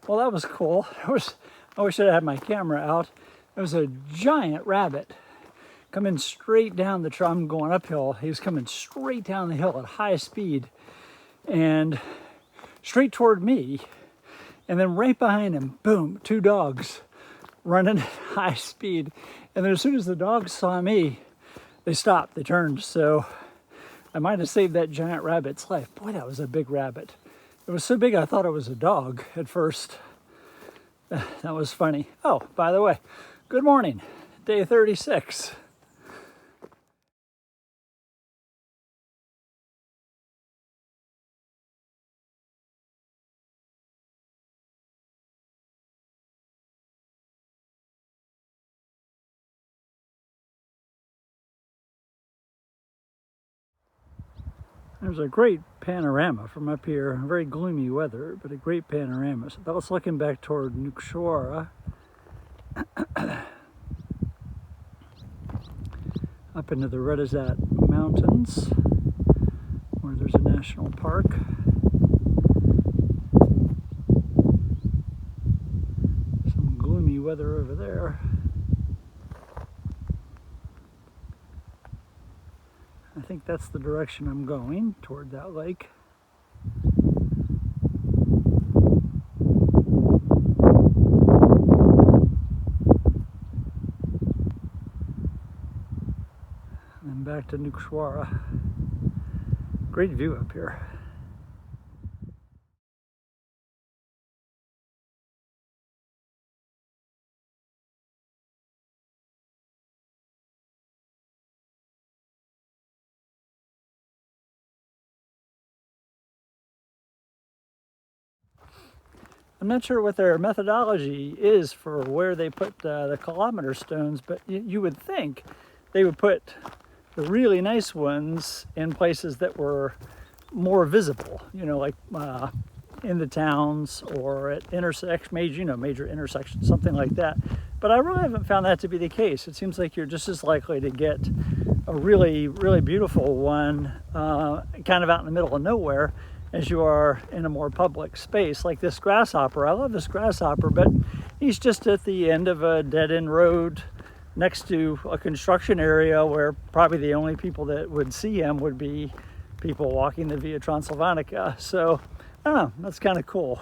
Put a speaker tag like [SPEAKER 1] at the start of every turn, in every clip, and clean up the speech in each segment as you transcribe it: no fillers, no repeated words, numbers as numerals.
[SPEAKER 1] Well, that was cool. I wish I had my camera out. There was a giant rabbit coming straight down the trail. I'm going uphill. He was coming straight down the hill at high speed and straight toward me. And then right behind him, boom, two dogs running at high speed. And then as soon as the dogs saw me, they stopped, they turned. So I might have saved that giant rabbit's life. Boy, that was a big rabbit. It was so big I thought it was a dog at first. That was funny. Oh, by the way, good morning, day 36. There's a great panorama from up here. Very gloomy weather, but a great panorama. So that was looking back toward Nucsoara. Up into the Redizat Mountains, where there's a national park. Some gloomy weather over there. I think that's the direction I'm going, toward that lake. And then back to Nucsoara. Great view up here. I'm not sure what their methodology is for where they put the kilometer stones, but you would think they would put the really nice ones in places that were more visible, you know, like in the towns or at major intersections, something like that. But I really haven't found that to be the case. It seems like you're just as likely to get a really, really beautiful one kind of out in the middle of nowhere as you are in a more public space, like this grasshopper. I love this grasshopper, but he's just at the end of a dead-end road next to a construction area where probably the only people that would see him would be people walking the Via Transilvanica. So, I don't know, that's kind of cool.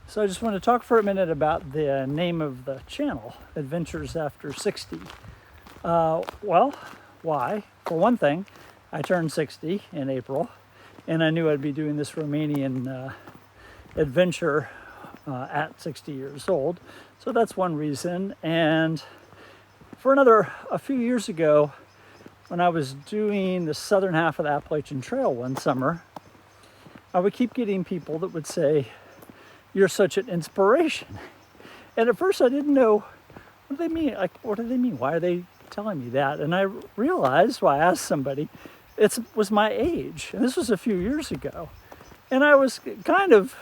[SPEAKER 1] So I just want to talk for a minute about the name of the channel, Adventures After 60. Well, why? For one thing, I turned 60 in April, and I knew I'd be doing this Romanian adventure at 60 years old. So that's one reason. And for a few years ago, when I was doing the southern half of the Appalachian Trail one summer, I would keep getting people that would say, "You're such an inspiration." And at first I didn't know, what do they mean? Like, what do they mean? Why are they telling me that? And I realized, I asked somebody, it was my age. And this was a few years ago. And I was kind of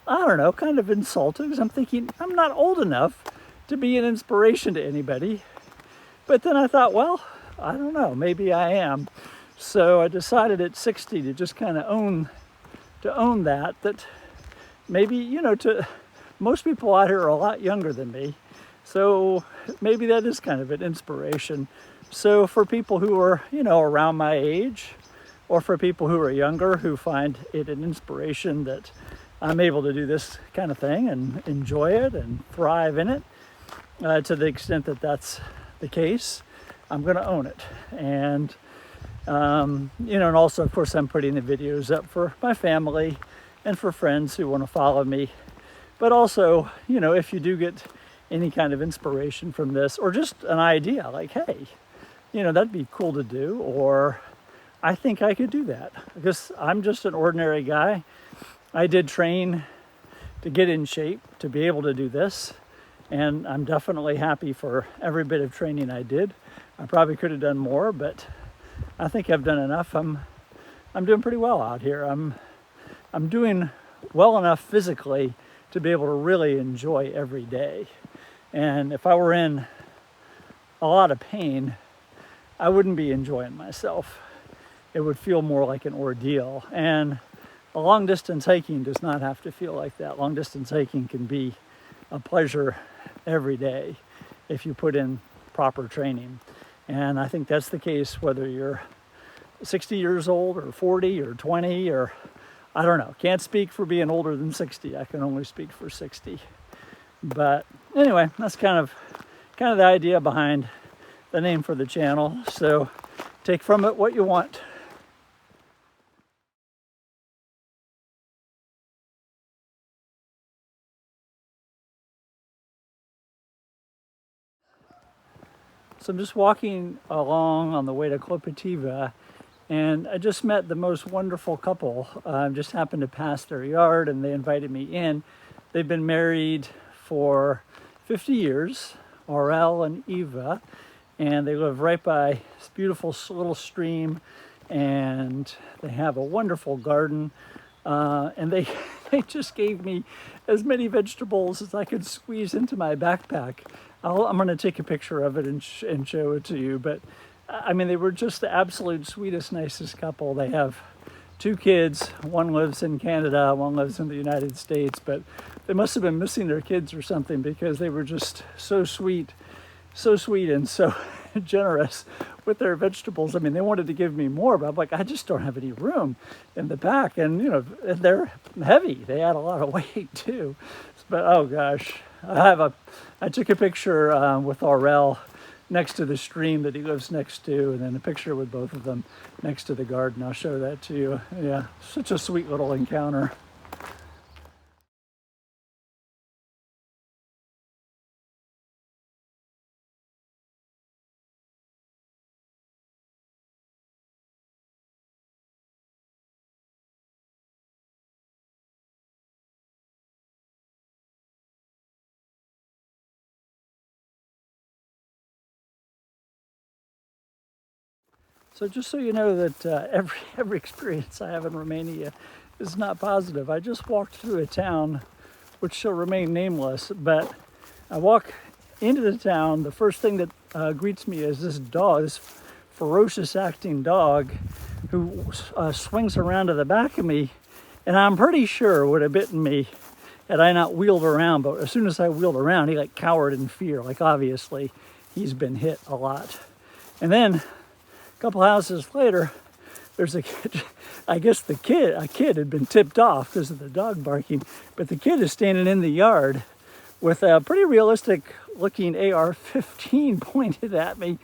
[SPEAKER 1] insulted, because I'm thinking, I'm not old enough to be an inspiration to anybody. But then I thought, well, I don't know, maybe I am. So I decided at 60 to just kind of own that maybe, most people out here are a lot younger than me. So maybe that is kind of an inspiration. So for people who are, around my age, or for people who are younger who find it an inspiration that I'm able to do this kind of thing and enjoy it and thrive in it, to the extent that that's the case, I'm going to own it. And, and also, of course, I'm putting the videos up for my family and for friends who want to follow me. But also, if you do get any kind of inspiration from this, or just an idea like, hey, that'd be cool to do, or I think I could do that, because I'm just an ordinary guy. I did train to get in shape to be able to do this, and I'm definitely happy for every bit of training I did. I probably could have done more, but I think I've done enough. I'm doing pretty well out here. I'm doing well enough physically to be able to really enjoy every day. And if I were in a lot of pain, I wouldn't be enjoying myself. It would feel more like an ordeal. And a long distance hiking does not have to feel like that. Long distance hiking can be a pleasure every day if you put in proper training. And I think that's the case whether you're 60 years old or 40 or 20 or I don't know. Can't speak for being older than 60. I can only speak for 60. But anyway, that's kind of the idea behind the name for the channel. So take from it what you want. So I'm just walking along on the way to Clopotiva, and I just met the most wonderful couple. Just happened to pass their yard and they invited me in. They've been married for 50 years, Aurel and Eva, and they live right by this beautiful little stream, and they have a wonderful garden. And they just gave me as many vegetables as I could squeeze into my backpack. I'm going to take a picture of it and show it to you. But I mean, they were just the absolute sweetest, nicest couple. They have 2 kids. One lives in Canada, one lives in the United States. But they must have been missing their kids or something, because they were just so sweet and so generous with their vegetables. I mean, they wanted to give me more, but I'm like, I just don't have any room in the back. And, you know, they're heavy. They add a lot of weight too. But, oh gosh, I took a picture with Aurel next to the stream that he lives next to, and then a picture with both of them next to the garden. I'll show that to you. Yeah, such a sweet little encounter. So just so you know that every experience I have in Romania is not positive. I just walked through a town which shall remain nameless, but I walk into the town. The first thing that greets me is this dog, this ferocious acting dog who swings around to the back of me, and I'm pretty sure would have bitten me had I not wheeled around. But as soon as I wheeled around, he like cowered in fear. Like obviously he's been hit a lot. And then a couple houses later, there's a kid. I guess a kid had been tipped off because of the dog barking, but the kid is standing in the yard with a pretty realistic looking AR-15 pointed at me.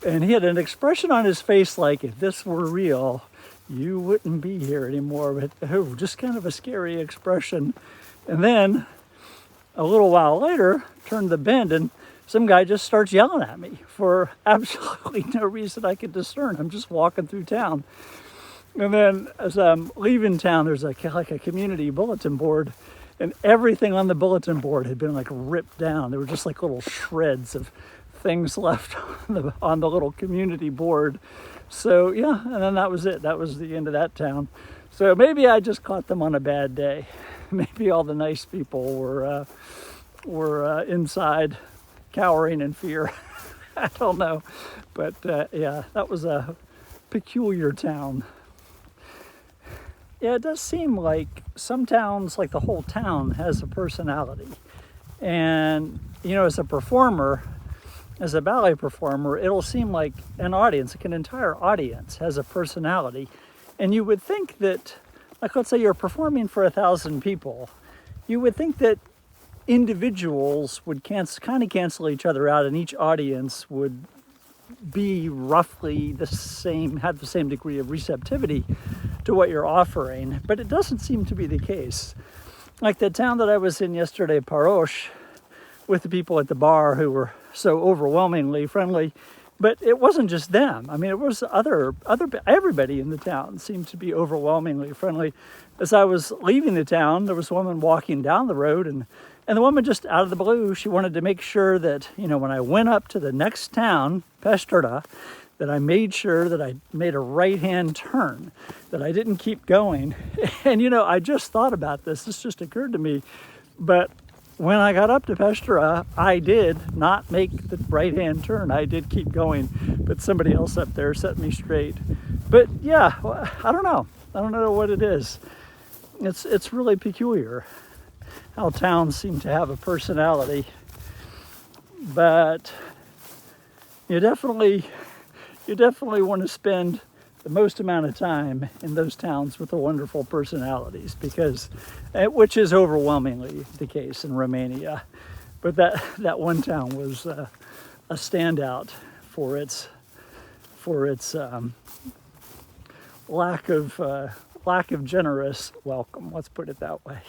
[SPEAKER 1] And he had an expression on his face like, if this were real, you wouldn't be here anymore. But oh, just kind of a scary expression. And then a little while later, turned the bend, and some guy just starts yelling at me for absolutely no reason I could discern. I'm just walking through town. And then as I'm leaving town, there's like a community bulletin board, and everything on the bulletin board had been like ripped down. There were just like little shreds of things left on the little community board. So yeah, and then that was it. That was the end of that town. So maybe I just caught them on a bad day. Maybe all the nice people were inside cowering in fear. I don't know. But yeah, that was a peculiar town. Yeah, it does seem like some towns, like the whole town, has a personality. And, you know, as a performer, as a ballet performer, it'll seem like an audience, like an entire audience, has a personality. And you would think that, like let's say you're performing for 1,000 people, you would think that individuals would kind of cancel each other out, and each audience would be roughly the same, have the same degree of receptivity to what you're offering. But it doesn't seem to be the case. Like the town that I was in yesterday, Parosh, with the people at the bar who were so overwhelmingly friendly. But it wasn't just them. I mean, it was everybody in the town seemed to be overwhelmingly friendly. As I was leaving the town, there was a woman walking down the road, and the woman just out of the blue, she wanted to make sure that, you know, when I went up to the next town, Pestrada, that I made sure that I made a right-hand turn, that I didn't keep going. And, you know, I just thought about this. This just occurred to me. But when I got up to Pestura, I did not make the right-hand turn. I did keep going, but somebody else up there set me straight. But yeah, I don't know. I don't know what it is. It's really peculiar how towns seem to have a personality. But you definitely want to spend the most amount of time in those towns with the wonderful personalities, because, which is overwhelmingly the case in Romania. But that one town was a standout for its lack of generous welcome. Let's put it that way.